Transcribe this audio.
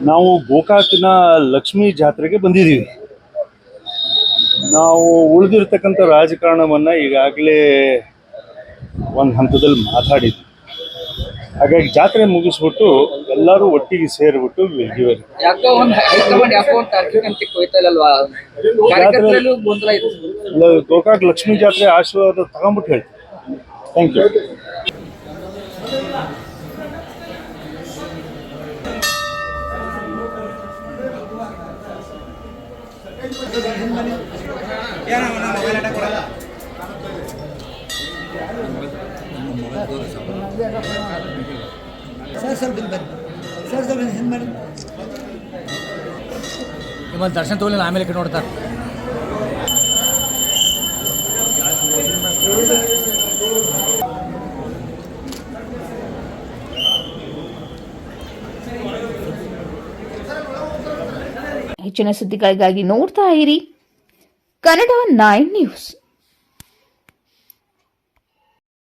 ನಾವು ಗೋಕಾಕಿನ ಲಕ್ಷ್ಮೀ ಜಾತ್ರೆಗೆ ಬಂದಿದ್ದೀವಿ. ನಾವು ಉಳಿದಿರ್ತಕ್ಕಂಥ ರಾಜಕಾರಣವನ್ನು ಈಗಾಗಲೇ ಒಂದು ಹಂತದಲ್ಲಿ ಮಾತಾಡಿದ್ವಿ. ಹಾಗಾಗಿ ಜಾತ್ರೆ ಮುಗಿಸ್ಬಿಟ್ಟು ಎಲ್ಲರೂ ಒಟ್ಟಿಗೆ ಸೇರಿಬಿಟ್ಟು ಗೋಕಾಕ್ ಲಕ್ಷ್ಮೀ ಜಾತ್ರೆ ಆಶೀರ್ವಾದ ತಗೊಂಡ್ಬಿಟ್ಟು ಹೇಳ್ತೀವಿ. Thank you. ನಿಮ್ಮಲ್ಲಿ ದರ್ಶನ ತಗೊಳ್ಳಿಲ್ಲ, ಆಮೇಲೆ ಕಡೆ ನೋಡ್ತಾರೆ. ಹೆಚ್ಚಿನ ಸುದ್ದಿಗಳಿಗಾಗಿ ನೋಡ್ತಾ ಇರಿ ಕನ್ನಡ 9 ನ್ಯೂಸ್.